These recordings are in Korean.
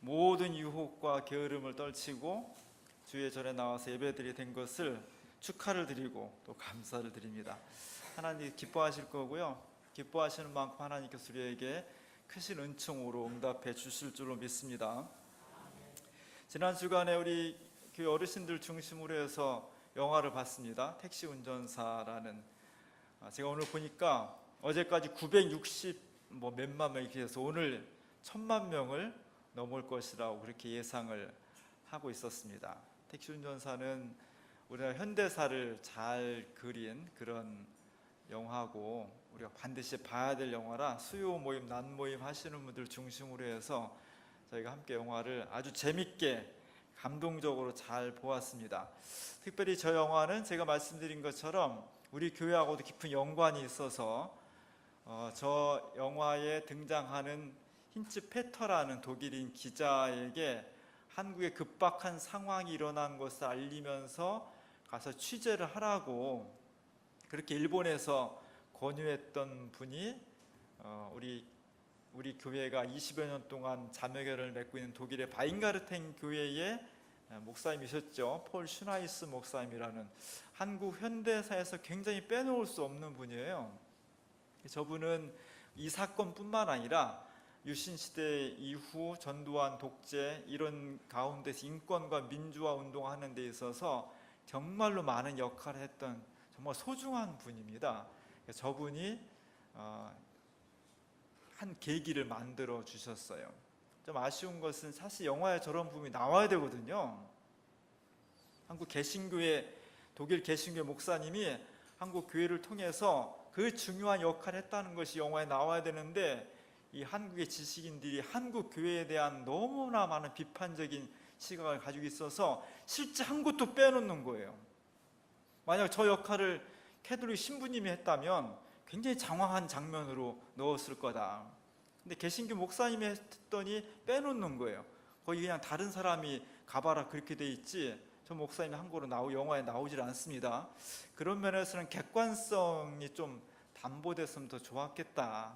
모든 유혹과 게으름을 떨치고 주의 절에 나와서 예배드리게 된 것을 축하를 드리고 또 감사를 드립니다. 하나님 기뻐하실 거고요, 기뻐하시는 만큼 하나님께서 우리에게 크신 은총으로 응답해 주실 줄로 믿습니다. 지난 주간에 우리 교회 어르신들 중심으로 해서 영화를 봤습니다. 택시 운전사라는. 제가 오늘 보니까 어제까지 960 몇만 명이 돼서 오늘 1000만 명을 넘을 것이라고 그렇게 예상을 하고 있었습니다. 택시 운전사는 우리나라 현대사를 잘 그린 그런 영화고 우리가 반드시 봐야 될 영화라 수요 모임, 난 모임 하시는 분들 중심으로 해서 저희가 함께 영화를 아주 재밌게 감동적으로 잘 보았습니다. 특별히 저 영화는 제가 말씀드린 것처럼 우리 교회하고도 깊은 연관이 있어서 저 영화에 등장하는 힌츠 페터라는 독일인 기자에게 한국의 급박한 상황이 일어난 것을 알리면서 가서 취재를 하라고 그렇게 일본에서 권유했던 분이 우리 교회가 20여 년 동안 자매결을 맺고 있는 독일의 바인가르텐 교회의 목사님이셨죠. 폴 슈나이스 목사님이라는 한국 현대사에서 굉장히 빼놓을 수 없는 분이에요. 저분은 이 사건뿐만 아니라 유신시대 이후 전두환 독재 이런 가운데서 인권과 민주화 운동하는 데 있어서 정말로 많은 역할을 했던 정말 소중한 분입니다. 저분이 한 계기를 만들어 주셨어요. 좀 아쉬운 것은 사실 영화에 저런 부분이 나와야 되거든요. 한국 개신교회, 독일 개신교회 목사님이 한국 교회를 통해서 그 중요한 역할을 했다는 것이 영화에 나와야 되는데 이 한국의 지식인들이 한국 교회에 대한 너무나 많은 비판적인 시각을 가지고 있어서 실제 한 곳도 빼놓는 거예요. 만약 저 역할을 캐톨릭 신부님이 했다면 굉장히 장황한 장면으로 넣었을 거다. 근데 개신교 목사님이 했더니 빼놓는 거예요. 거기 그냥 다른 사람이 가봐라 그렇게 돼 있지 저 목사님이 한 거로 영화에 나오질 않습니다. 그런 면에서는 객관성이 좀 담보됐으면 더 좋았겠다.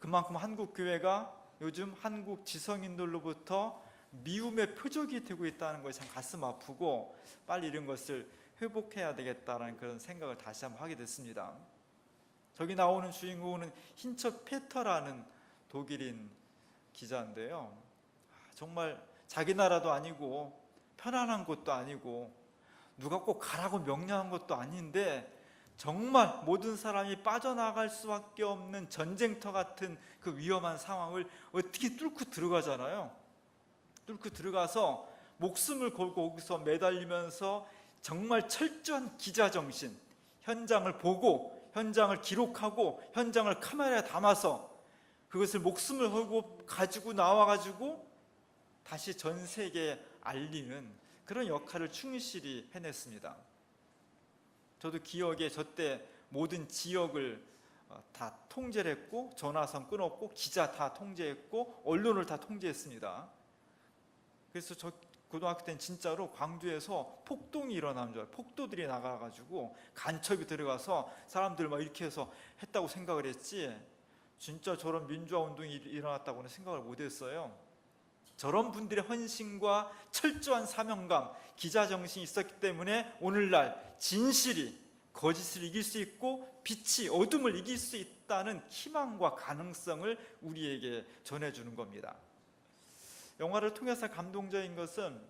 그만큼 한국 교회가 요즘 한국 지성인들로부터 미움의 표적이 되고 있다는 것이 참 가슴 아프고 빨리 이런 것을 회복해야 되겠다는 그런 생각을 다시 한번 하게 됐습니다. 저기 나오는 주인공은 힌처 페터라는 독일인 기자인데요. 정말 자기 나라도 아니고 편안한 곳도 아니고 누가 꼭 가라고 명령한 것도 아닌데 정말 모든 사람이 빠져나갈 수밖에 없는 전쟁터 같은 그 위험한 상황을 어떻게 뚫고 들어가잖아요. 뚫고 들어가서 목숨을 걸고 거기서 매달리면서 정말 철저한 기자정신, 현장을 보고 현장을 기록하고 현장을 카메라에 담아서 그것을 목숨을 걸고 가지고 나와가지고 다시 전 세계에 알리는 그런 역할을 충실히 해냈습니다. 저도 기억에 저때 모든 지역을 다 통제를 했고 전화선 끊었고 기자 다 통제했고 언론을 다 통제했습니다. 그래서 저 고등학교 때는 진짜로 광주에서 폭동이 일어나는 줄 알아요. 폭도들이 나가가지고 간첩이 들어가서 사람들 막 이렇게 해서 했다고 생각을 했지 진짜 저런 민주화 운동이 일어났다고는 생각을 못했어요. 저런 분들의 헌신과 철저한 사명감, 기자정신이 있었기 때문에 오늘날 진실이 거짓을 이길 수 있고 빛이 어둠을 이길 수 있다는 희망과 가능성을 우리에게 전해주는 겁니다. 영화를 통해서 감동적인 것은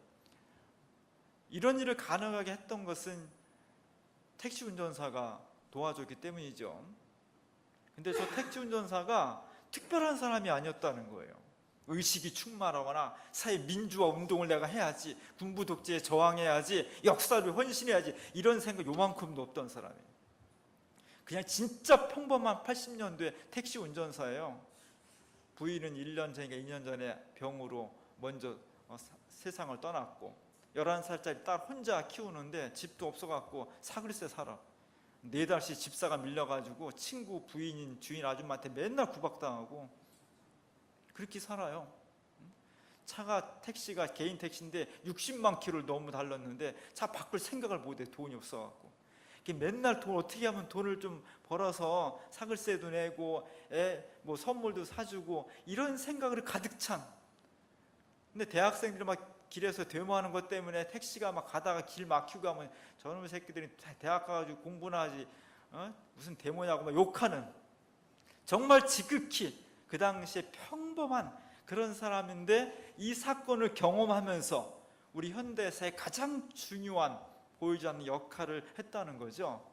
이런 일을 가능하게 했던 것은 택시 운전사가 도와줬기 때문이죠. 근데 저 택시 운전사가 특별한 사람이 아니었다는 거예요. 의식이 충만하거나 사회 민주화 운동을 내가 해야지, 군부 독재에 저항해야지, 역사를 헌신해야지 이런 생각 요만큼도 없던 사람이에요. 그냥 진짜 평범한 80년대 택시 운전사예요. 부인은 1년 전인가 2년 전에 병으로 먼저 세상을 떠났고 11살짜리 딸 혼자 키우는데 집도 없어갖고 사글세 살아. 4달씩 집사가 밀려가지고 친구 부인인 주인 아줌마한테 맨날 구박당하고 그렇게 살아요. 차가 택시가 개인 택시인데 60만 킬로를 너무 달렸는데 차 바꿀 생각을 못해. 돈이 없어갖고 맨날 돈 어떻게 하면 돈을 좀 벌어서 사글세도 내고 애 뭐 선물도 사주고 이런 생각으로 가득 찬. 근데 대학생들이 막 길에서 데모하는 것 때문에 택시가 막 가다가 길 막히고 가면 저놈의 새끼들이 대학 가가지고 공부나 하지, 무슨 데모냐고 막 욕하는, 정말 지극히 그 당시에 평범한 그런 사람인데, 이 사건을 경험하면서 우리 현대사의 가장 중요한, 보이지 않는 역할을 했다는 거죠.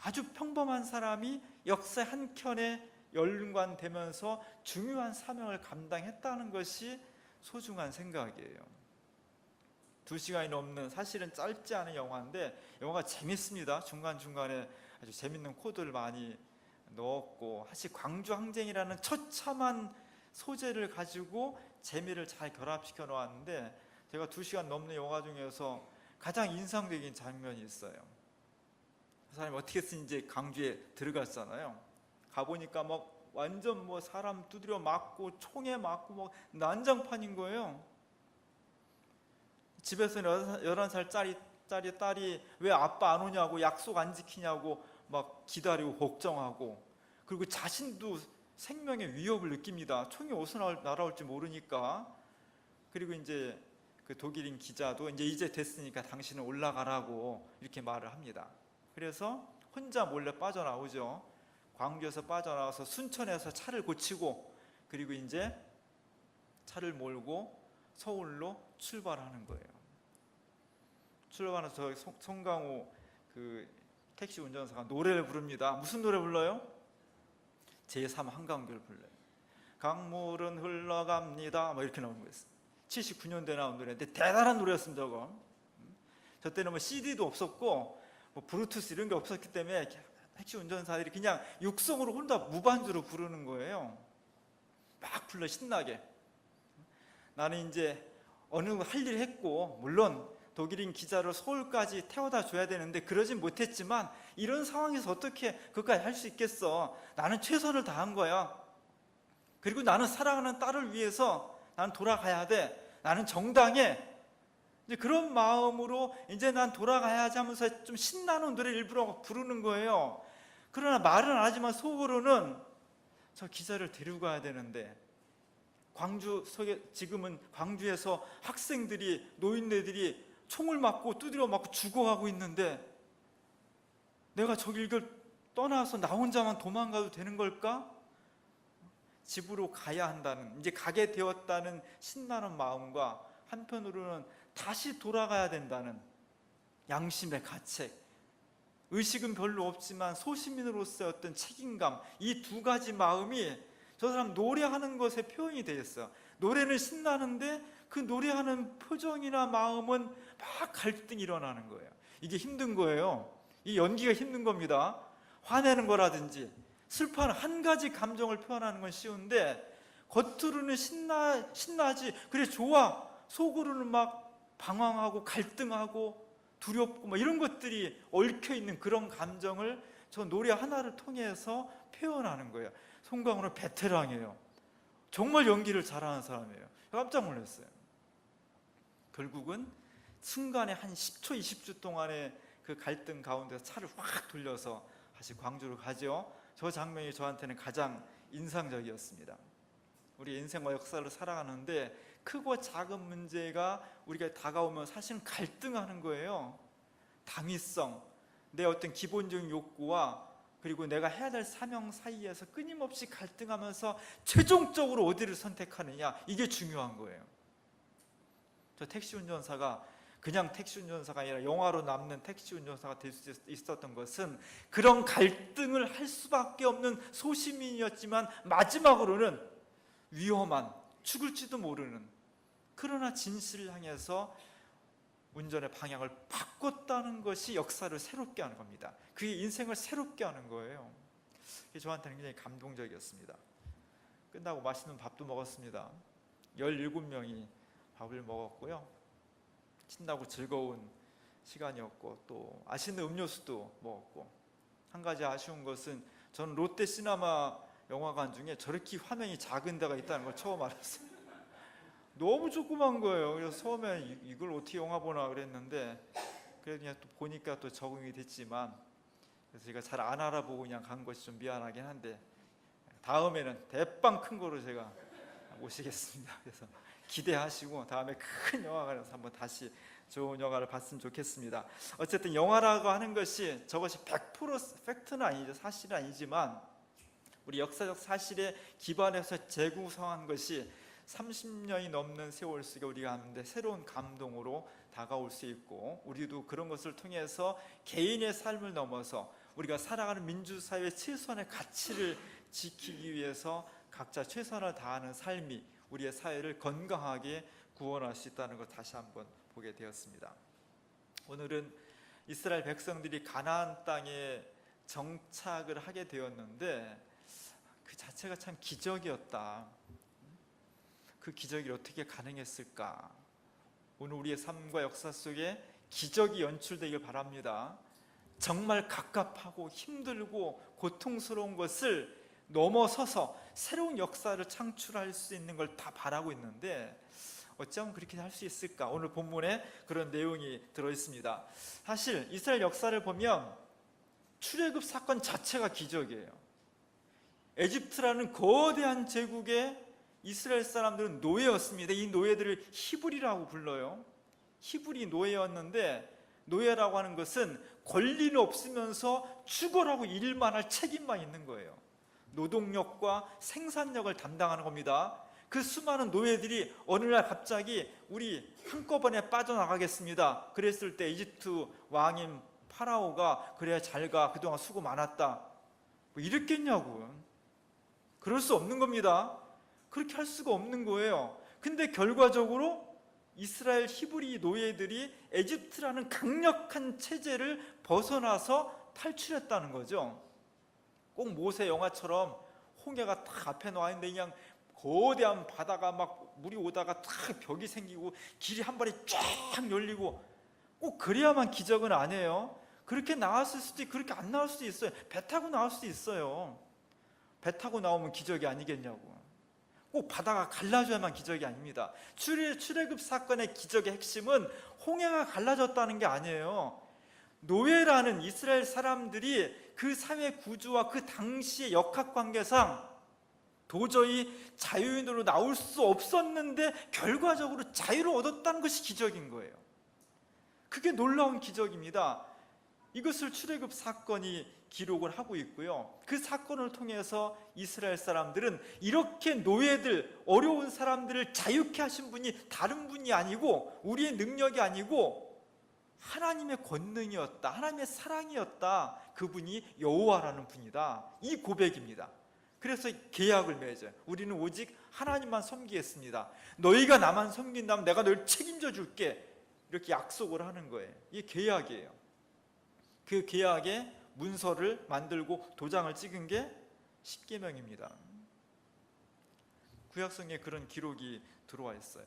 아주 평범한 사람이 역사의 한 켠에 연관되면서 중요한 사명을 감당했다는 것이 소중한 생각이에요. 2시간이 넘는, 사실은 짧지 않은 영화인데 영화가 재밌습니다. 중간중간에 아주 재밌는 코드를 많이 넣었고, 사실 광주 항쟁이라는 처참한 소재를 가지고 재미를 잘 결합시켜 놓았는데, 제가 2시간 넘는 영화 중에서 가장 인상적인 장면이 있어요. 그 사람이 어떻게든 이제 광주에 들어갔잖아요. 가보니까 막 완전 뭐 사람 두드려 맞고 총에 맞고 뭐 난장판인 거예요. 집에서 11살짜리 딸이 왜 아빠 안 오냐고, 약속 안 지키냐고 막 기다리고 걱정하고, 그리고 자신도 생명의 위협을 느낍니다. 총이 어디서 날아올지 모르니까. 그리고 이제 그 독일인 기자도 이제 됐으니까 당신은 올라가라고 이렇게 말을 합니다. 그래서 혼자 몰래 빠져나오죠. 광주에서 빠져나와서 순천에서 차를 고치고, 그리고 이제 차를 몰고 서울로 출발하는 거예요. 출발해서 송강호 그 택시 운전사가 노래를 부릅니다. 무슨 노래 불러요? 제3 한강교를 불러요. 강물은 흘러갑니다 뭐 이렇게 나오는 거였어요. 79년도에 나온 노래인데 대단한 노래였습니다. 저거. 저 때는 뭐 CD도 없었고 뭐 브루투스 이런 게 없었기 때문에 택시 운전사들이 그냥 육성으로 혼자 무반주로 부르는 거예요. 막 불러 신나게. 나는 이제 어느 할 일 했고, 물론 독일인 기자를 서울까지 태워다 줘야 되는데 그러진 못했지만, 이런 상황에서 어떻게 그것까지 할 수 있겠어. 나는 최선을 다한 거야. 그리고 나는 사랑하는 딸을 위해서 나는 돌아가야 돼. 나는 정당해. 이제 그런 마음으로 이제 난 돌아가야지 하면서 좀 신나는 노래를 일부러 부르는 거예요. 그러나 말은 안 하지만 속으로는 저 기자를 데리고 가야 되는데, 지금은 광주에서 학생들이, 노인네들이 총을 맞고 두드려 맞고 죽어가고 있는데 내가 저길 떠나서 나 혼자만 도망가도 되는 걸까? 집으로 가야 한다는, 이제 가게 되었다는 신나는 마음과, 한편으로는 다시 돌아가야 된다는 양심의 가책, 의식은 별로 없지만 소시민으로서의 어떤 책임감, 이 두 가지 마음이 저 사람 노래하는 것에 표현이 되어 있어요. 노래는 신나는데 그 노래하는 표정이나 마음은 막 갈등이 일어나는 거예요. 이게 힘든 거예요. 이 연기가 힘든 겁니다. 화내는 거라든지 슬퍼하는 한 가지 감정을 표현하는 건 쉬운데, 겉으로는 신나지, 그래 좋아, 속으로는 막 방황하고 갈등하고 두렵고 막 이런 것들이 얽혀있는 그런 감정을 저 노래 하나를 통해서 표현하는 거예요. 송강호는 베테랑이에요. 정말 연기를 잘하는 사람이에요. 깜짝 놀랐어요. 결국은 순간에 한 10초 20초 동안의 그 갈등 가운데서 차를 확 돌려서 다시 광주로 가죠. 저 장면이 저한테는 가장 인상적이었습니다. 우리 인생과 역사를 살아가는데 크고 작은 문제가 우리가 다가오면 사실은 갈등하는 거예요. 당위성, 내 어떤 기본적인 욕구와 그리고 내가 해야 될 사명 사이에서 끊임없이 갈등하면서 최종적으로 어디를 선택하느냐, 이게 중요한 거예요. 저 택시 운전사가 그냥 택시 운전사가 아니라 영화로 남는 택시 운전사가 될 수 있었던 것은 그런 갈등을 할 수밖에 없는 소시민이었지만, 마지막으로는 위험한, 죽을지도 모르는, 그러나 진실을 향해서 운전의 방향을 바꿨다는 것이 역사를 새롭게 하는 겁니다. 그게 인생을 새롭게 하는 거예요. 그게 저한테는 굉장히 감동적이었습니다. 끝나고 맛있는 밥도 먹었습니다. 17명이 밥을 먹었고요. 신나고 즐거운 시간이었고, 또 맛있는 음료수도 먹었고, 한 가지 아쉬운 것은 저는 롯데시네마 영화관 중에 저렇게 화면이 작은 데가 있다는 걸 처음 알았어요. 너무 조그만 거예요. 그래서 처음에 이걸 어떻게 영화 보나 그랬는데, 그래도 그냥 또 보니까 또 적응이 됐지만, 그래서 제가 잘 안 알아보고 그냥 간 것이 좀 미안하긴 한데, 다음에는 대빵 큰 거로 제가 모시겠습니다. 그래서 기대하시고 다음에 큰 영화관에서 한번 다시 좋은 영화를 봤으면 좋겠습니다. 어쨌든 영화라고 하는 것이 저것이 100% 팩트는 아니죠. 사실은 아니지만 우리 역사적 사실에 기반해서 재구성한 것이 30년이 넘는 세월 속에 우리가 하는데 새로운 감동으로 다가올 수 있고, 우리도 그런 것을 통해서 개인의 삶을 넘어서 우리가 살아가는 민주사회의 최소한의 가치를 지키기 위해서 각자 최선을 다하는 삶이 우리의 사회를 건강하게 구원할 수 있다는 것 다시 한번 보게 되었습니다. 오늘은 이스라엘 백성들이 가나안 땅에 정착을 하게 되었는데 그 자체가 참 기적이었다. 그 기적이 어떻게 가능했을까? 오늘 우리의 삶과 역사 속에 기적이 연출되길 바랍니다. 정말 갑갑하고 힘들고 고통스러운 것을 넘어서서 새로운 역사를 창출할 수 있는 걸 다 바라고 있는데 어쩌면 그렇게 할 수 있을까? 오늘 본문에 그런 내용이 들어있습니다. 사실 이스라엘 역사를 보면 출애굽 사건 자체가 기적이에요. 에집트라는 거대한 제국에 이스라엘 사람들은 노예였습니다. 이 노예들을 히브리라고 불러요. 히브리 노예였는데, 노예라고 하는 것은 권리는 없으면서 죽어라고 일만 할 책임만 있는 거예요. 노동력과 생산력을 담당하는 겁니다. 그 수많은 노예들이 어느 날 갑자기 우리 한꺼번에 빠져나가겠습니다. 그랬을 때 이집트 왕인 파라오가 그래 잘가, 그동안 수고 많았다, 뭐 이랬겠냐고. 그럴 수 없는 겁니다. 그렇게 할 수가 없는 거예요. 근데 결과적으로 이스라엘 히브리 노예들이 에집트라는 강력한 체제를 벗어나서 탈출했다는 거죠. 꼭 모세 영화처럼 홍해가 딱 앞에 나와 있는데 그냥 거대한 바다가 막 물이 오다가 딱 벽이 생기고 길이 한 번에 쫙 열리고, 꼭 그래야만 기적은 아니에요. 그렇게 나왔을 수도 있고 그렇게 안 나올 수도 있어요. 배 타고 나올 수도 있어요. 배 타고 나오면 기적이 아니겠냐고. 꼭 바다가 갈라져야만 기적이 아닙니다. 출애굽 사건의 기적의 핵심은 홍해가 갈라졌다는 게 아니에요. 노예라는 이스라엘 사람들이 그 사회 구조와 그 당시의 역학관계상 도저히 자유인으로 나올 수 없었는데 결과적으로 자유를 얻었다는 것이 기적인 거예요. 그게 놀라운 기적입니다. 이것을 출애굽 사건이 기록을 하고 있고요. 그 사건을 통해서 이스라엘 사람들은 이렇게 노예들, 어려운 사람들을 자유케 하신 분이 다른 분이 아니고 우리의 능력이 아니고 하나님의 권능이었다, 하나님의 사랑이었다, 그분이 여호와라는 분이다, 이 고백입니다. 그래서 계약을 맺어요. 우리는 오직 하나님만 섬기겠습니다. 너희가 나만 섬긴다면 내가 너를 책임져 줄게, 이렇게 약속을 하는 거예요. 이게 계약이에요. 그 계약에 문서를 만들고 도장을 찍은 게 십계명입니다. 구약성에 그런 기록이 들어와 있어요.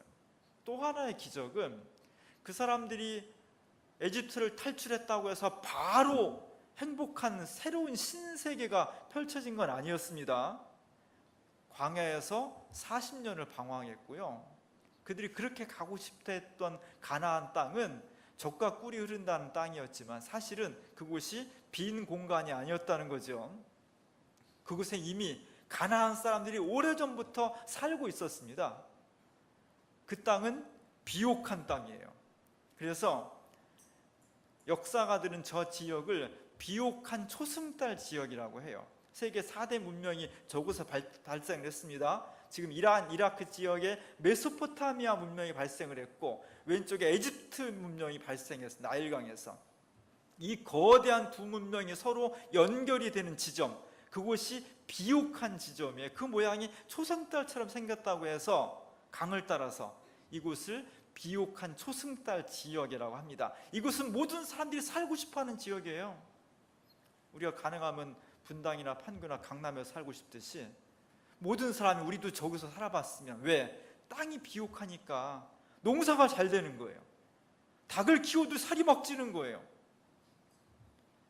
또 하나의 기적은 그 사람들이 에집트를 탈출했다고 해서 바로 행복한 새로운 신세계가 펼쳐진 건 아니었습니다. 광야에서 40년을 방황했고요. 그들이 그렇게 가고 싶다 했던 가나안 땅은 젖과 꿀이 흐른다는 땅이었지만 사실은 그곳이 빈 공간이 아니었다는 거죠. 그곳에 이미 가나안 사람들이 오래전부터 살고 있었습니다. 그 땅은 비옥한 땅이에요. 그래서 역사가들은 저 지역을 비옥한 초승달 지역이라고 해요. 세계 4대 문명이 저곳에 발생을 했습니다. 지금 이란, 이라크 지역에 메소포타미아 문명이 발생을 했고 왼쪽에 에집트 문명이 발생했습니다. 나일강에서. 이 거대한 두 문명이 서로 연결이 되는 지점, 그곳이 비옥한 지점이에요. 그 모양이 초승달처럼 생겼다고 해서 강을 따라서 이곳을 비옥한 초승달 지역이라고 합니다. 이곳은 모든 사람들이 살고 싶어하는 지역이에요. 우리가 가능하면 분당이나 판교나 강남에서 살고 싶듯이 모든 사람이 우리도 저기서 살아봤으면, 왜? 땅이 비옥하니까 농사가 잘 되는 거예요. 닭을 키워도 살이 막 찌는 거예요.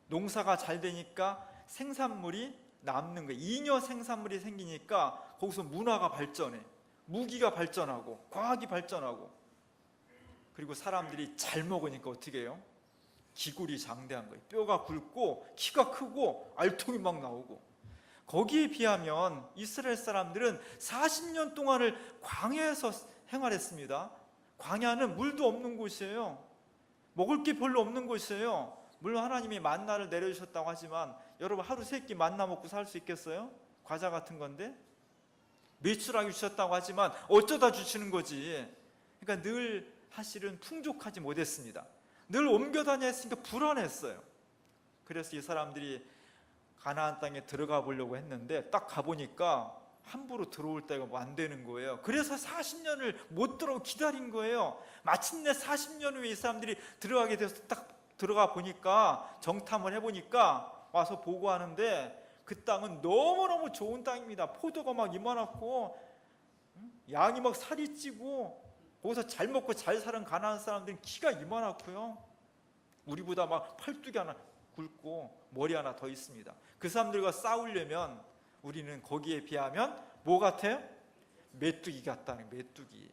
농사가 잘 되니까 생산물이 남는 거예요. 잉여 생산물이 생기니까 거기서 문화가 발전해. 무기가 발전하고 과학이 발전하고, 그리고 사람들이 잘 먹으니까 어떻게 해요? 기골이 장대한 거예요. 뼈가 굵고 키가 크고 알통이 막 나오고. 거기에 비하면 이스라엘 사람들은 40년 동안을 광야에서 생활했습니다. 광야는 물도 없는 곳이에요. 먹을 게 별로 없는 곳이에요. 물론 하나님이 만나를 내려주셨다고 하지만 여러분 하루 세 끼 만나 먹고 살 수 있겠어요? 과자 같은 건데. 매출하게 주셨다고 하지만 어쩌다 주시는 거지. 그러니까 늘 사실은 풍족하지 못했습니다. 늘 옮겨 다녔으니까 불안했어요. 그래서 이 사람들이 가나안 땅에 들어가 보려고 했는데 딱 가보니까 함부로 들어올 때가 안 되는 거예요. 그래서 40년을 못 들어오고 기다린 거예요. 마침내 40년 후에 이 사람들이 들어가게 돼서 딱 들어가 보니까, 정탐을 해보니까 와서 보고하는데 그 땅은 너무너무 좋은 땅입니다. 포도가 막 이만하고 양이 막 살이 찌고, 거기서 잘 먹고 잘 사는 가나안 사람들은 키가 이만하고요, 우리보다 막 팔뚝이 하나 굵고 머리 하나 더 있습니다. 그 사람들과 싸우려면 우리는 거기에 비하면 뭐 같아요? 메뚜기 같다는, 메뚜기.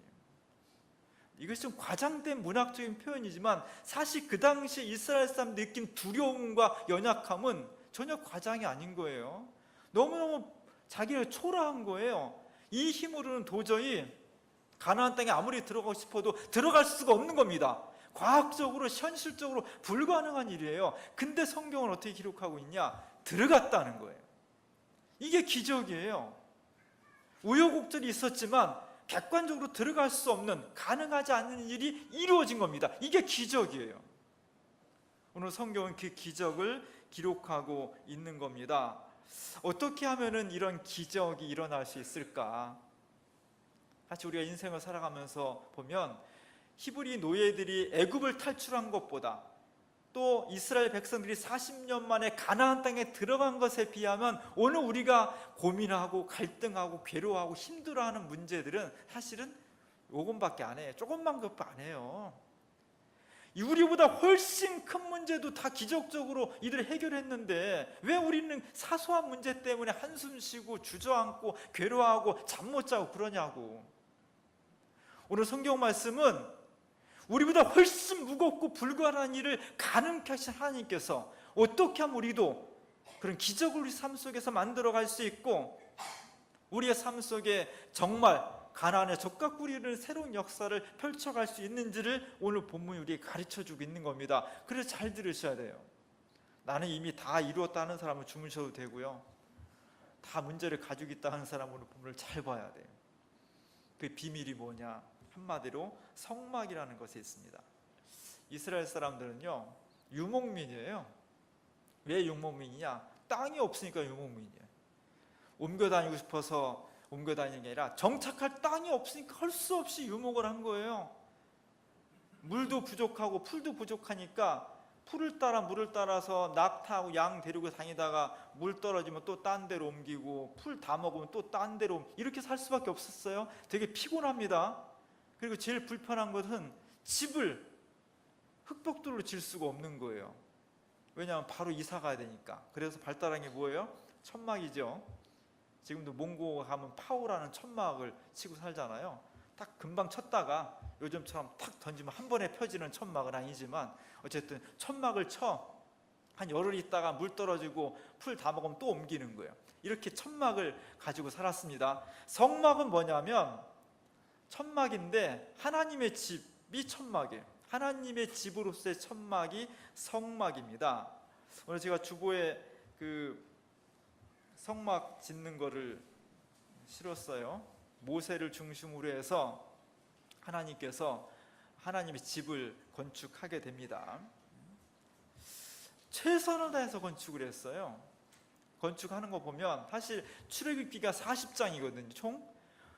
이것이 좀 과장된 문학적인 표현이지만 사실 그 당시 이스라엘 사람들이 느낀 두려움과 연약함은 전혀 과장이 아닌 거예요. 너무너무 자기를 초라한 거예요. 이 힘으로는 도저히 가나안 땅에 아무리 들어가고 싶어도 들어갈 수가 없는 겁니다. 과학적으로 현실적으로 불가능한 일이에요. 근데 성경은 어떻게 기록하고 있냐? 들어갔다는 거예요. 이게 기적이에요. 우여곡절이 있었지만 객관적으로 들어갈 수 없는, 가능하지 않는 일이 이루어진 겁니다. 이게 기적이에요. 오늘 성경은 그 기적을 기록하고 있는 겁니다. 어떻게 하면은 이런 기적이 일어날 수 있을까? 사실 우리가 인생을 살아가면서 보면 히브리 노예들이 애굽을 탈출한 것보다, 또 이스라엘 백성들이 40년 만에 가나안 땅에 들어간 것에 비하면 오늘 우리가 고민하고 갈등하고 괴로워하고 힘들어하는 문제들은 사실은 요것밖에 안 해요. 조금만 것도 안 해요. 우리보다 훨씬 큰 문제도 다 기적적으로 이들이 해결했는데 왜 우리는 사소한 문제 때문에 한숨 쉬고 주저앉고 괴로워하고 잠 못 자고 그러냐고. 오늘 성경 말씀은 우리보다 훨씬 무겁고 불가능한 일을 가능케 하신 하나님께서 어떻게 하면 우리도 그런 기적을 우리 삶 속에서 만들어갈 수 있고, 우리의 삶 속에 정말 가나안의 젖과 꿀이 흐르는 새로운 역사를 펼쳐갈 수 있는지를 오늘 본문이 우리에게 가르쳐주고 있는 겁니다. 그래서 잘 들으셔야 돼요. 나는 이미 다 이루었다는 사람은 주무셔도 되고요, 다 문제를 가지고 있다 하는 사람은 오늘 본문을 잘 봐야 돼요. 그 비밀이 뭐냐? 한마디로 성막이라는 것이 있습니다. 이스라엘 사람들은요 유목민이에요. 왜 유목민이냐? 땅이 없으니까 유목민이에요. 옮겨 다니고 싶어서 옮겨 다니는 게 아니라 정착할 땅이 없으니까 할 수 없이 유목을 한 거예요. 물도 부족하고 풀도 부족하니까 풀을 따라 물을 따라서 낙타하고 양 데리고 다니다가 물 떨어지면 또 딴 데로 옮기고, 풀 다 먹으면 또 딴 데로, 이렇게 살 수밖에 없었어요. 되게 피곤합니다. 그리고 제일 불편한 것은 집을 흙벽돌로 질 수가 없는 거예요. 왜냐하면 바로 이사 가야 되니까. 그래서 발달한 게 뭐예요? 천막이죠. 지금도 몽고 가면 파오라는 천막을 치고 살잖아요. 딱 금방 쳤다가 요즘처럼 탁 던지면 한 번에 펴지는 천막은 아니지만 어쨌든 천막을 쳐 한 열흘 있다가 물 떨어지고 풀 다 먹으면 또 옮기는 거예요. 이렇게 천막을 가지고 살았습니다. 성막은 뭐냐면 천막인데 하나님의 집이 천막이에요. 하나님의 집으로서의 천막이 성막입니다. 오늘 제가 주보에 그 성막 짓는 거를 실었어요. 모세를 중심으로 해서 하나님께서 하나님의 집을 건축하게 됩니다. 최선을 다해서 건축을 했어요. 건축하는 거 보면 사실 출애굽기가 40장이거든요 총.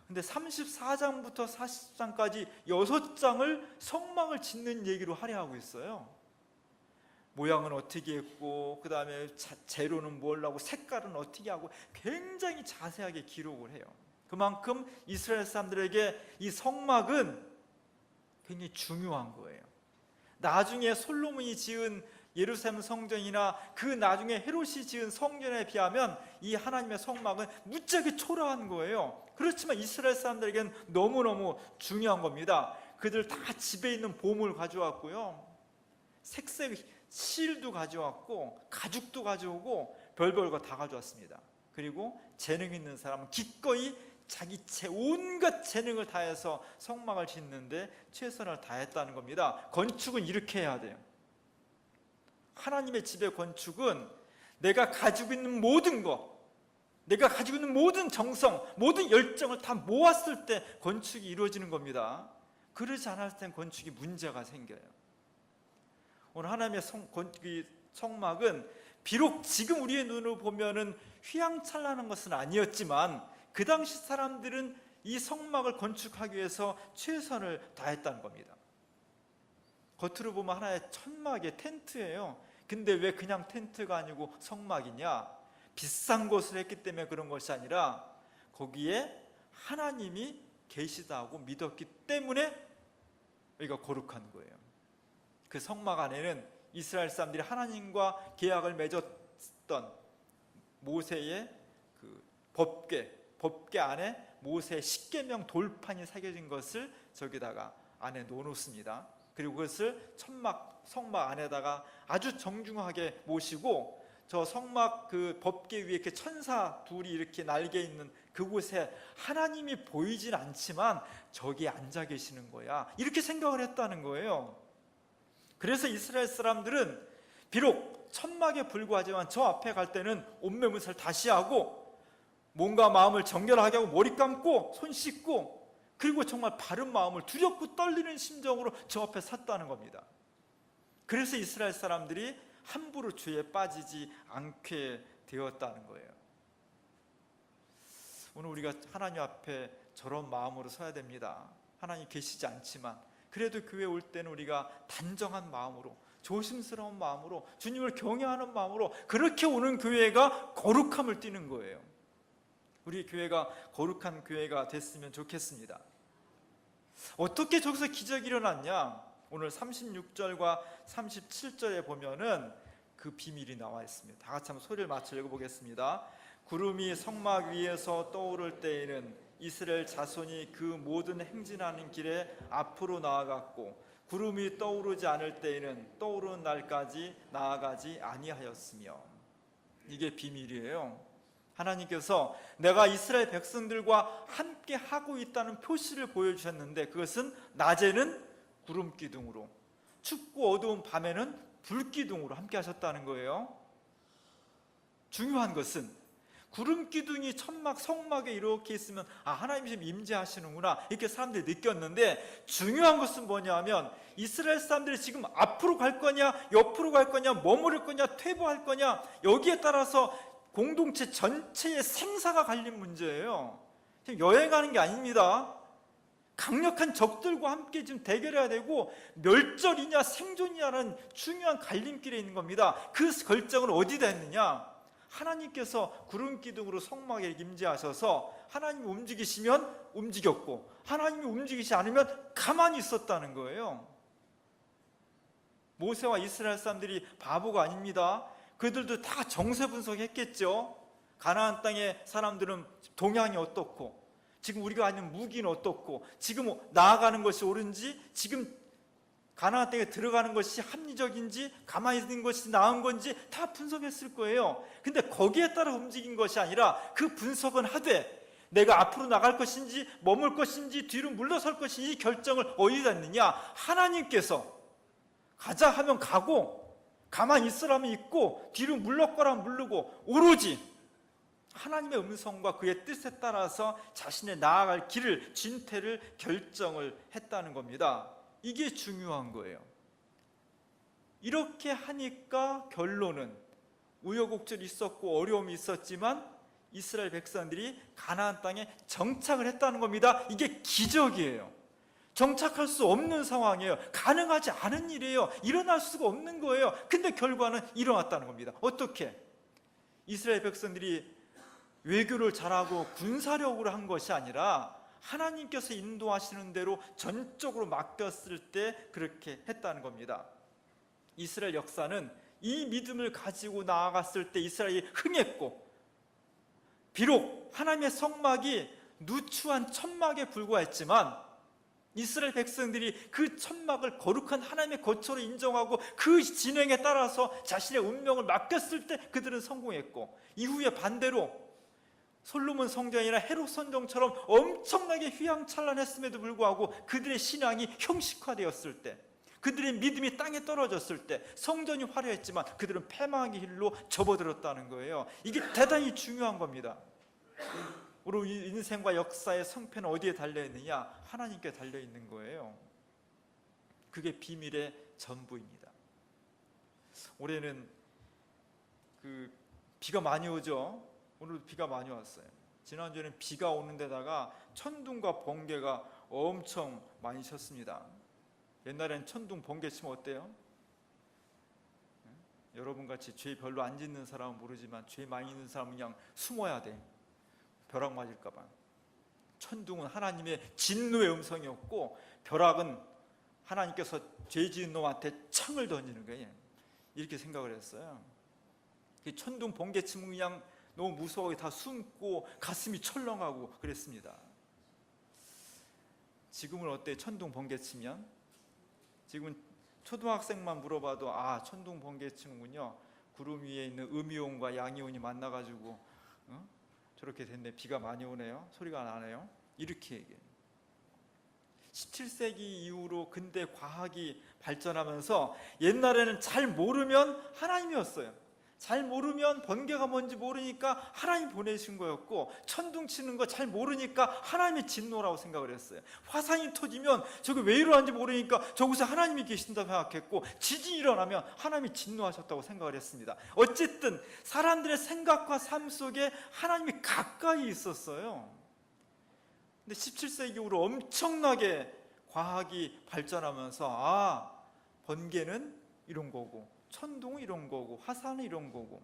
근데 34장부터 40장까지 6장을 성막을 짓는 얘기로 할애하고 있어요. 모양은 어떻게 했고, 그 다음에 재료는 뭘 하고, 색깔은 어떻게 하고, 굉장히 자세하게 기록을 해요. 그만큼 이스라엘 사람들에게 이 성막은 굉장히 중요한 거예요. 나중에 솔로몬이 지은 예루살렘 성전이나 그 나중에 헤롯이 지은 성전에 비하면 이 하나님의 성막은 무지하게 초라한 거예요. 그렇지만 이스라엘 사람들에게는 너무너무 중요한 겁니다. 그들 다 집에 있는 보물 가져왔고요, 색색 실도 가져왔고, 가죽도 가져오고, 별별 거 다 가져왔습니다. 그리고 재능 있는 사람은 기꺼이 자기 온갖 재능을 다해서 성막을 짓는데 최선을 다했다는 겁니다. 건축은 이렇게 해야 돼요. 하나님의 집의 건축은 내가 가지고 있는 모든 것, 내가 가지고 있는 모든 정성, 모든 열정을 다 모았을 때 건축이 이루어지는 겁니다. 그러지 않았을 땐 건축이 문제가 생겨요. 오늘 하나님의 성막은 비록 지금 우리의 눈으로 보면은 휘황찬란한 것은 아니었지만 그 당시 사람들은 이 성막을 건축하기 위해서 최선을 다했다는 겁니다. 겉으로 보면 하나의 천막의 텐트예요. 근데 왜 그냥 텐트가 아니고 성막이냐? 비싼 것을 했기 때문에 그런 것이 아니라 거기에 하나님이 계시다고 믿었기 때문에 여기가 거룩한 거예요. 그 성막 안에는 이스라엘 사람들이 하나님과 계약을 맺었던 모세의 그 법궤 안에 모세의 십계명 돌판이 새겨진 것을 저기다가 안에 놓습니다. 그리고 그것을 성막 안에다가 아주 정중하게 모시고 저 성막 그 법궤 위에 이렇게 천사 둘이 이렇게 날개 있는 그곳에 하나님이 보이진 않지만 저기 앉아 계시는 거야, 이렇게 생각을 했다는 거예요. 그래서 이스라엘 사람들은 비록 천막에 불과하지만 저 앞에 갈 때는 옷매무새를 다시 하고 몸과 마음을 정결하게 하고 머리 감고 손 씻고 그리고 정말 바른 마음을 두렵고 떨리는 심정으로 저 앞에 섰다는 겁니다. 그래서 이스라엘 사람들이 함부로 죄에 빠지지 않게 되었다는 거예요. 오늘 우리가 하나님 앞에 저런 마음으로 서야 됩니다. 하나님 계시지 않지만 그래도 교회 올 때는 우리가 단정한 마음으로, 조심스러운 마음으로, 주님을 경외하는 마음으로 그렇게 오는 교회가 거룩함을 띠는 거예요. 우리 교회가 거룩한 교회가 됐으면 좋겠습니다. 어떻게 저기서 기적이 일어났냐? 오늘 36절과 37절에 보면은 그 비밀이 나와 있습니다. 다 같이 한번 소리를 맞춰 읽어보겠습니다. 구름이 성막 위에서 떠오를 때에는 이스라엘 자손이 그 모든 행진하는 길에 앞으로 나아갔고 구름이 떠오르지 않을 때에는 떠오르는 날까지 나아가지 아니하였으며. 이게 비밀이에요. 하나님께서 내가 이스라엘 백성들과 함께 하고 있다는 표시를 보여주셨는데 그것은 낮에는 구름 기둥으로, 춥고 어두운 밤에는 불 기둥으로 함께 하셨다는 거예요. 중요한 것은 구름 기둥이 천막 성막에 이렇게 있으면 하나님이 지금 임재하시는구나 이렇게 사람들이 느꼈는데, 중요한 것은 뭐냐면 이스라엘 사람들이 지금 앞으로 갈 거냐 옆으로 갈 거냐 머무를 거냐 퇴보할 거냐 여기에 따라서 공동체 전체의 생사가 갈린 문제예요. 지금 여행하는 게 아닙니다. 강력한 적들과 함께 지금 대결해야 되고 멸절이냐 생존이냐는 중요한 갈림길에 있는 겁니다. 그 결정을 어디다 했느냐? 하나님께서 구름 기둥으로 성막에 임재하셔서 하나님이 움직이시면 움직였고 하나님이 움직이지 않으면 가만히 있었다는 거예요. 모세와 이스라엘 사람들이 바보가 아닙니다. 그들도 다 정세 분석했겠죠. 가나안 땅의 사람들은 동향이 어떻고 지금 우리가 아는 무기는 어떻고 지금 나아가는 것이 옳은지 지금 가나안 땅에 들어가는 것이 합리적인지 가만히 있는 것이 나은 건지 다 분석했을 거예요. 근데 거기에 따라 움직인 것이 아니라 그 분석은 하되 내가 앞으로 나갈 것인지 머물 것인지 뒤로 물러설 것인지 결정을 어디다 했느냐? 하나님께서 가자 하면 가고 가만히 있으라면 있고 뒤로 물러거라면 물르고 오로지 하나님의 음성과 그의 뜻에 따라서 자신의 나아갈 길을 진퇴를 결정을 했다는 겁니다. 이게 중요한 거예요. 이렇게 하니까 결론은 우여곡절이 있었고 어려움이 있었지만 이스라엘 백성들이 가나안 땅에 정착을 했다는 겁니다. 이게 기적이에요. 정착할 수 없는 상황이에요. 가능하지 않은 일이에요. 일어날 수가 없는 거예요. 근데 결과는 일어났다는 겁니다. 어떻게? 이스라엘 백성들이 외교를 잘하고 군사력으로 한 것이 아니라 하나님께서 인도하시는 대로 전적으로 맡겼을 때 그렇게 했다는 겁니다. 이스라엘 역사는 이 믿음을 가지고 나아갔을 때 이스라엘이 흥했고 비록 하나님의 성막이 누추한 천막에 불과했지만 이스라엘 백성들이 그 천막을 거룩한 하나님의 거처로 인정하고 그 진행에 따라서 자신의 운명을 맡겼을 때 그들은 성공했고 이후에 반대로 솔로몬 성전이나 헤롯 성전처럼 엄청나게 휘황찬란했음에도 불구하고 그들의 신앙이 형식화되었을 때, 그들의 믿음이 땅에 떨어졌을 때 성전이 화려했지만 그들은 패망의 길로 접어들었다는 거예요. 이게 대단히 중요한 겁니다. 우리 인생과 역사의 성패는 어디에 달려있느냐? 하나님께 달려있는 거예요. 그게 비밀의 전부입니다. 올해는 비가 많이 오죠. 오늘도 비가 많이 왔어요. 지난주에는 비가 오는 데다가 천둥과 번개가 엄청 많이 쳤습니다. 옛날에는 천둥 번개 치면 어때요? 여러분같이 죄 별로 안 짓는 사람은 모르지만 죄 많이 있는 사람은 그냥 숨어야 돼. 벼락 맞을까 봐. 천둥은 하나님의 진노의 음성이었고, 벼락은 하나님께서 죄 지은 놈한테 창을 던지는 거예요. 이렇게 생각을 했어요. 천둥 번개 치면 그냥 너무 무서워서 다 숨고 가슴이 철렁하고 그랬습니다. 지금은 어때요? 천둥 번개 치면? 지금은 초등학생만 물어봐도 천둥 번개 치는군요. 구름 위에 있는 음이온과 양이온이 만나가지고 저렇게 됐네. 비가 많이 오네요. 소리가 나네요. 이렇게 얘기해요. 17세기 이후로 근대 과학이 발전하면서 옛날에는 잘 모르면 하나님이었어요. 잘 모르면 번개가 뭔지 모르니까 하나님 보내신 거였고, 천둥 치는 거 잘 모르니까 하나님의 진노라고 생각을 했어요. 화산이 터지면 저게 왜 일어나는지 모르니까 저곳에 하나님이 계신다고 생각했고, 지진이 일어나면 하나님이 진노하셨다고 생각을 했습니다. 어쨌든 사람들의 생각과 삶 속에 하나님이 가까이 있었어요. 근데 17세기 이후로 엄청나게 과학이 발전하면서 번개는 이런 거고, 천둥은 이런 거고, 화산은 이런 거고,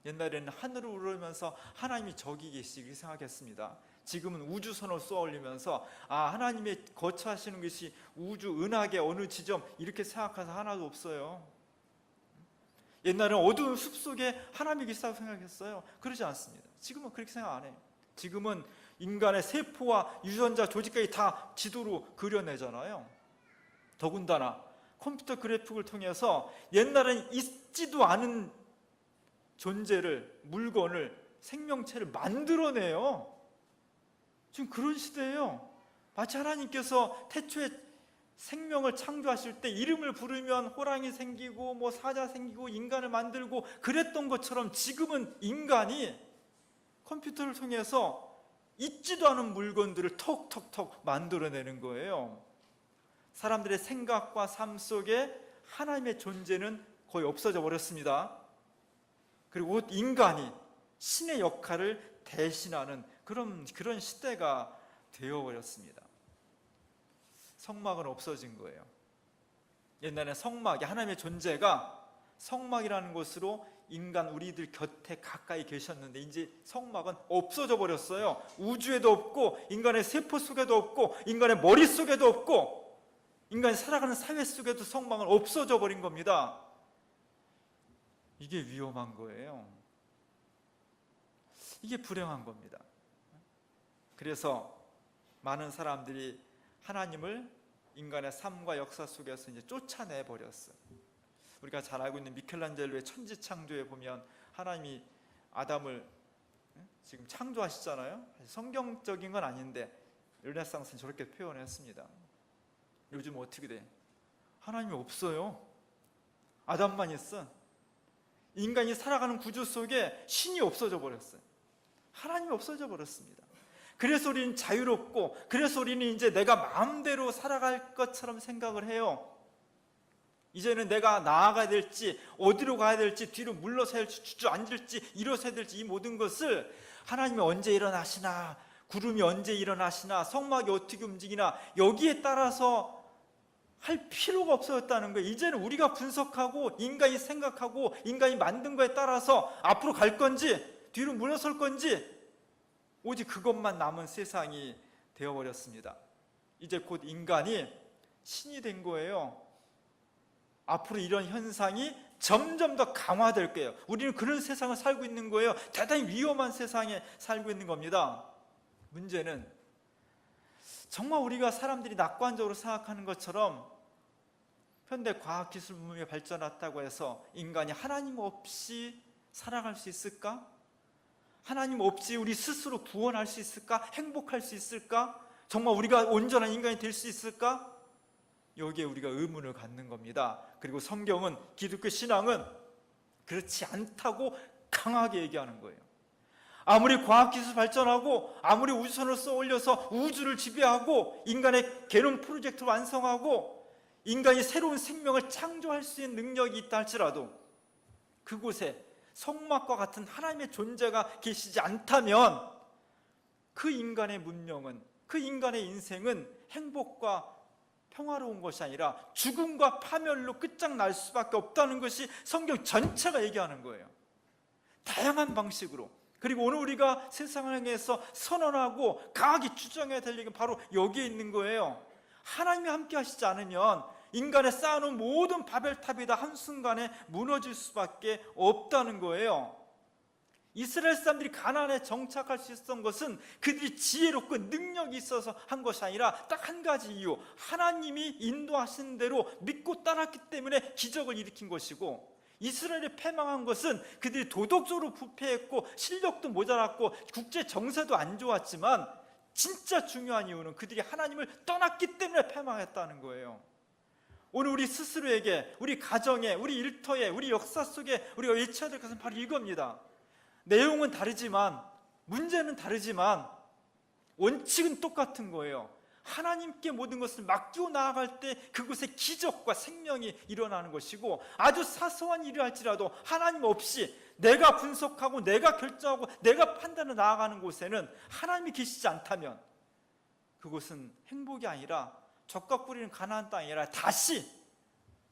옛날에는 하늘을 우러면서 하나님이 저기 계시기 생각했습니다. 지금은 우주선을 쏘아 올리면서 하나님의 거처하시는 것이 우주 은하계 어느 지점 이렇게 생각해서 하나도 없어요. 옛날에는 어두운 숲속에 하나님이 계시다고 생각했어요. 그러지 않습니다. 지금은 그렇게 생각 안 해요. 지금은 인간의 세포와 유전자 조직까지 다 지도로 그려내잖아요. 더군다나 컴퓨터 그래픽을 통해서 옛날엔 있지도 않은 존재를, 물건을, 생명체를 만들어내요. 지금 그런 시대예요. 마치 하나님께서 태초에 생명을 창조하실 때 이름을 부르면 호랑이 생기고 사자 생기고 인간을 만들고 그랬던 것처럼 지금은 인간이 컴퓨터를 통해서 있지도 않은 물건들을 톡톡톡 만들어내는 거예요. 사람들의 생각과 삶 속에 하나님의 존재는 거의 없어져 버렸습니다. 그리고 인간이 신의 역할을 대신하는 그런 시대가 되어버렸습니다. 성막은 없어진 거예요. 옛날에 성막이, 하나님의 존재가 성막이라는 곳으로 인간 우리들 곁에 가까이 계셨는데 이제 성막은 없어져 버렸어요. 우주에도 없고 인간의 세포 속에도 없고 인간의 머릿속에도 없고 인간이 살아가는 사회 속에도 성막은 없어져 버린 겁니다. 이게 위험한 거예요. 이게 불행한 겁니다. 그래서 많은 사람들이 하나님을 인간의 삶과 역사 속에서 이제 쫓아내 버렸어요. 우리가 잘 알고 있는 미켈란젤로의 천지창조에 보면 하나님이 아담을 지금 창조하시잖아요. 성경적인 건 아닌데 르네상스는 저렇게 표현했습니다. 요즘 어떻게 돼? 하나님이 없어요. 아담만 있어. 인간이 살아가는 구조 속에 신이 없어져 버렸어요. 하나님이 없어져 버렸습니다. 그래서 우리는 자유롭고, 그래서 우리는 이제 내가 마음대로 살아갈 것처럼 생각을 해요. 이제는 내가 나아가야 될지, 어디로 가야 될지, 뒤로 물러서야 될지, 주저앉을지, 일어서야 될지, 이 모든 것을 하나님이 언제 일어나시나, 구름이 언제 일어나시나, 성막이 어떻게 움직이나, 여기에 따라서 할 필요가 없어졌다는 거예요. 이제는 우리가 분석하고 인간이 생각하고 인간이 만든 거에 따라서 앞으로 갈 건지 뒤로 물러설 건지 오직 그것만 남은 세상이 되어버렸습니다. 이제 곧 인간이 신이 된 거예요. 앞으로 이런 현상이 점점 더 강화될 거예요. 우리는 그런 세상을 살고 있는 거예요. 대단히 위험한 세상에 살고 있는 겁니다. 문제는 정말 우리가 사람들이 낙관적으로 생각하는 것처럼 현대 과학기술 문명이 발전했다고 해서 인간이 하나님 없이 살아갈 수 있을까? 하나님 없이 우리 스스로 구원할 수 있을까? 행복할 수 있을까? 정말 우리가 온전한 인간이 될 수 있을까? 여기에 우리가 의문을 갖는 겁니다. 그리고 성경은, 기독교 신앙은 그렇지 않다고 강하게 얘기하는 거예요. 아무리 과학기술 발전하고 아무리 우주선을 쏘아 올려서 우주를 지배하고 인간의 게놈 프로젝트를 완성하고 인간이 새로운 생명을 창조할 수 있는 능력이 있다 할지라도 그곳에 성막과 같은 하나님의 존재가 계시지 않다면 그 인간의 문명은, 그 인간의 인생은 행복과 평화로운 것이 아니라 죽음과 파멸로 끝장날 수밖에 없다는 것이 성경 전체가 얘기하는 거예요. 다양한 방식으로. 그리고 오늘 우리가 세상을 향해서 선언하고 강하게 주장해야 될 얘기는 바로 여기에 있는 거예요. 하나님이 함께 하시지 않으면 인간의 쌓아놓은 모든 바벨탑이 다 한순간에 무너질 수밖에 없다는 거예요. 이스라엘 사람들이 가나안에 정착할 수 있었던 것은 그들이 지혜롭고 능력이 있어서 한 것이 아니라 딱 한 가지 이유, 하나님이 인도하신 대로 믿고 따랐기 때문에 기적을 일으킨 것이고, 이스라엘이 패망한 것은 그들이 도덕적으로 부패했고 실력도 모자랐고 국제 정세도 안 좋았지만 진짜 중요한 이유는 그들이 하나님을 떠났기 때문에 패망했다는 거예요. 오늘 우리 스스로에게, 우리 가정에, 우리 일터에, 우리 역사 속에 우리가 외쳐야 될 것은 바로 이겁니다. 내용은 다르지만, 문제는 다르지만 원칙은 똑같은 거예요. 하나님께 모든 것을 맡기고 나아갈 때 그곳에 기적과 생명이 일어나는 것이고, 아주 사소한 일을 할지라도 하나님 없이 내가 분석하고 내가 결정하고 내가 판단해 나아가는 곳에는 하나님이 계시지 않다면 그곳은 행복이 아니라 젖과 꿀이는 가나안 땅이 아니라 다시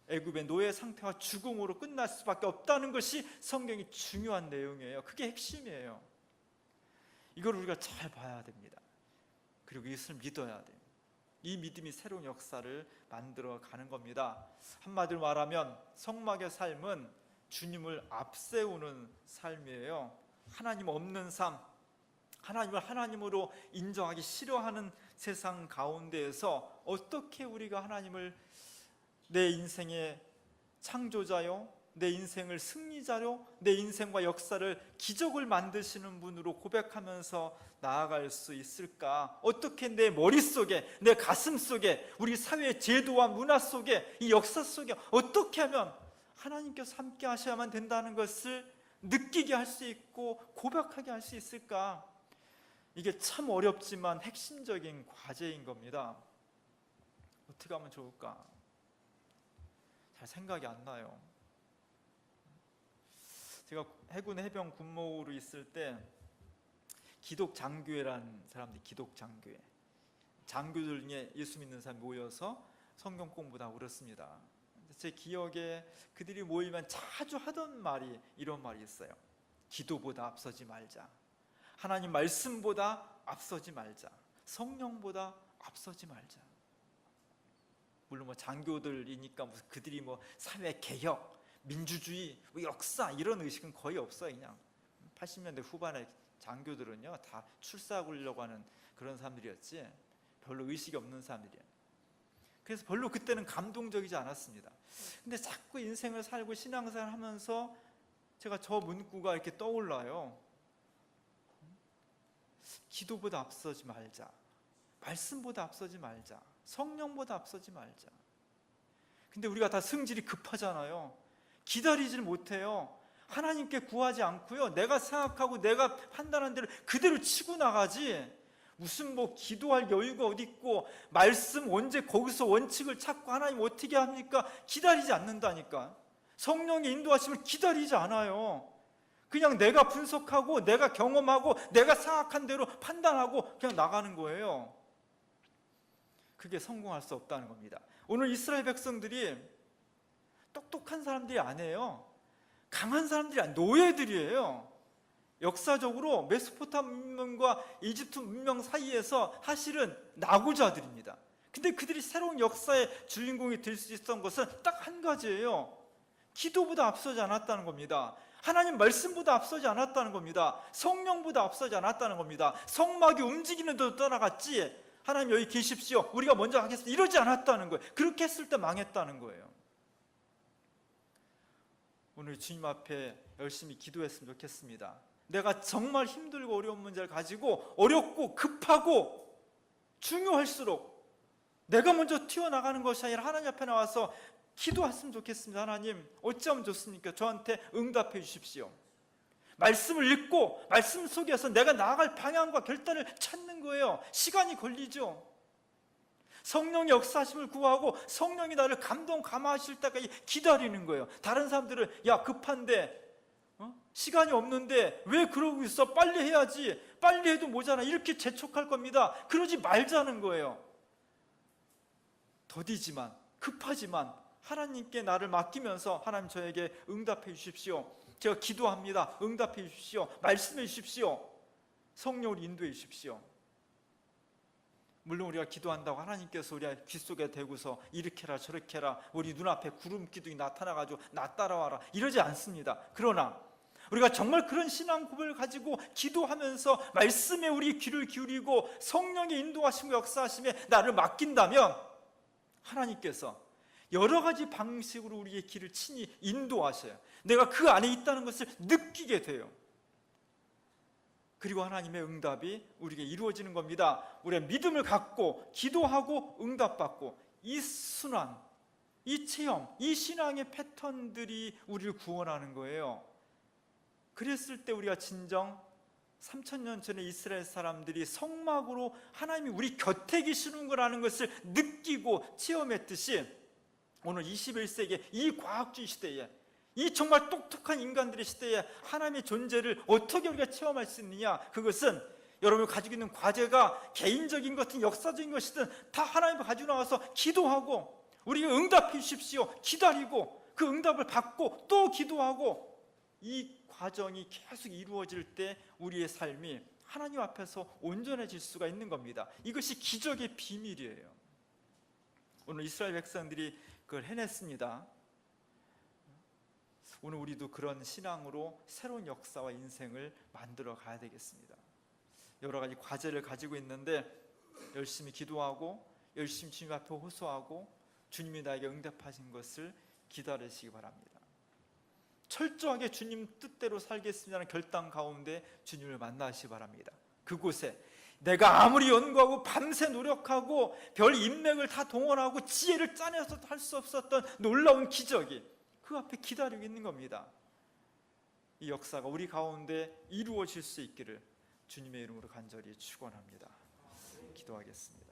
애굽의 노예 상태와 죽음으로 끝날 수밖에 없다는 것이 성경의 중요한 내용이에요. 그게 핵심이에요. 이걸 우리가 잘 봐야 됩니다. 그리고 이것을 믿어야 돼요. 이 믿음이 새로운 역사를 만들어 가는 겁니다. 한마디로 말하면 성막의 삶은 주님을 앞세우는 삶이에요. 하나님 없는 삶, 하나님을 하나님으로 인정하기 싫어하는 세상 가운데에서 어떻게 우리가 하나님을 내 인생의 창조자요, 내 인생을 승리자요, 내 인생과 역사를 기적을 만드시는 분으로 고백하면서 나아갈 수 있을까? 어떻게 내 머릿속에, 내 가슴 속에, 우리 사회의 제도와 문화 속에, 이 역사 속에 어떻게 하면 하나님께서 함께 하셔야만 된다는 것을 느끼게 할 수 있고 고백하게 할 수 있을까? 이게 참 어렵지만 핵심적인 과제인 겁니다. 어떻게 하면 좋을까? 잘 생각이 안 나요. 제가 해군 해병 군목으로 있을 때 기독장교회라는 사람들이, 기독장교회 장교들 중에 예수 믿는 사람이 모여서 성경 공부도 하고 그렇습니다. 제 기억에 그들이 모이면 자주 하던 말이 이런 말이 있어요. 기도보다 앞서지 말자, 하나님 말씀보다 앞서지 말자, 성령보다 앞서지 말자. 물론 뭐 장교들이니까 무슨 그들이 뭐 사회 개혁, 민주주의, 뭐 역사 이런 의식은 거의 없어요. 그냥 80년대 후반에 장교들은요 다 출사하려고 하는 그런 사람들이었지 별로 의식이 없는 사람들이에요. 그래서 별로 그때는 감동적이지 않았습니다. 근데 자꾸 인생을 살고 신앙생활 하면서 제가 저 문구가 이렇게 떠올라요. 기도보다 앞서지 말자, 말씀보다 앞서지 말자, 성령보다 앞서지 말자. 근데 우리가 다 성질이 급하잖아요. 기다리질 못해요. 하나님께 구하지 않고요, 내가 생각하고 내가 판단한 대로 그대로 치고 나가지, 무슨 뭐 기도할 여유가 어디 있고 말씀 언제 거기서 원칙을 찾고 하나님 어떻게 합니까? 기다리지 않는다니까. 성령의 인도하심을 기다리지 않아요. 그냥 내가 분석하고 내가 경험하고 내가 생각한 대로 판단하고 그냥 나가는 거예요. 그게 성공할 수 없다는 겁니다. 오늘 이스라엘 백성들이 똑똑한 사람들이 아니에요. 강한 사람들이 아니에요. 노예들이에요. 역사적으로 메소포타미아 문명과 이집트 문명 사이에서 사실은 나고자들입니다. 근데 그들이 새로운 역사의 주인공이 될 수 있었던 것은 딱 한 가지예요. 기도보다 앞서지 않았다는 겁니다. 하나님 말씀보다 앞서지 않았다는 겁니다. 성령보다 앞서지 않았다는 겁니다. 성막이 움직이는 대로 떠나갔지, 하나님 여기 계십시오, 우리가 먼저 하겠습니다, 이러지 않았다는 거예요. 그렇게 했을 때 망했다는 거예요. 오늘 주님 앞에 열심히 기도했으면 좋겠습니다. 내가 정말 힘들고 어려운 문제를 가지고 어렵고 급하고 중요할수록 내가 먼저 튀어나가는 것이 아니라 하나님 앞에 나와서 기도했으면 좋겠습니다. 하나님, 어찌하면 좋습니까? 저한테 응답해 주십시오. 말씀을 읽고 말씀 속에서 내가 나아갈 방향과 결단을 찾는 거예요. 시간이 걸리죠. 성령의 역사하심을 구하고 성령이 나를 감동 감화하실 때까지 기다리는 거예요. 다른 사람들은 야, 급한데 시간이 없는데 왜 그러고 있어? 빨리 해야지. 빨리 해도 모자라. 이렇게 재촉할 겁니다. 그러지 말자는 거예요. 더디지만, 급하지만 하나님께 나를 맡기면서 하나님, 저에게 응답해 주십시오. 제가 기도합니다. 응답해 주십시오. 말씀해 주십시오. 성령을 인도해 주십시오. 물론 우리가 기도한다고 하나님께서 우리 귀 속에 대고서 이렇게 해라 저렇게 해라, 우리 눈앞에 구름 기둥이 나타나가지고 나 따라와라, 이러지 않습니다. 그러나 우리가 정말 그런 신앙 고백을 가지고 기도하면서 말씀에 우리 귀를 기울이고 성령의 인도하심과 역사하심에 나를 맡긴다면 하나님께서 여러 가지 방식으로 우리의 길을 친히 인도하셔요. 내가 그 안에 있다는 것을 느끼게 돼요. 그리고 하나님의 응답이 우리에게 이루어지는 겁니다. 우리가 믿음을 갖고 기도하고 응답받고, 이 순환, 이 체험, 이 신앙의 패턴들이 우리를 구원하는 거예요. 그랬을 때 우리가 진정 3000년 전에 이스라엘 사람들이 성막으로 하나님이 우리 곁에 계시는 거라는 것을 느끼고 체험했듯이, 오늘 21세기 이 과학주의 시대에, 이 정말 똑똑한 인간들의 시대에 하나님의 존재를 어떻게 우리가 체험할 수 있느냐? 그것은 여러분이 가지고 있는 과제가 개인적인 것이든 역사적인 것이든 다 하나님을 가지고 나와서 기도하고, 우리가 응답해 주십시오 기다리고, 그 응답을 받고 또 기도하고, 이 과정이 계속 이루어질 때 우리의 삶이 하나님 앞에서 온전해질 수가 있는 겁니다. 이것이 기적의 비밀이에요. 오늘 이스라엘 백성들이 그걸 해냈습니다. 오늘 우리도 그런 신앙으로 새로운 역사와 인생을 만들어 가야 되겠습니다. 여러 가지 과제를 가지고 있는데 열심히 기도하고 열심히 주님 앞에 호소하고 주님이 나에게 응답하신 것을 기다리시기 바랍니다. 철저하게 주님 뜻대로 살겠습니다는 결단 가운데 주님을 만나시기 바랍니다. 그곳에 내가 아무리 연구하고 밤새 노력하고 별 인맥을 다 동원하고 지혜를 짜내서도 할 수 없었던 놀라운 기적이 그 앞에 기다리고 있는 겁니다. 이 역사가 우리 가운데 이루어질 수 있기를 주님의 이름으로 간절히 축원합니다. 기도하겠습니다.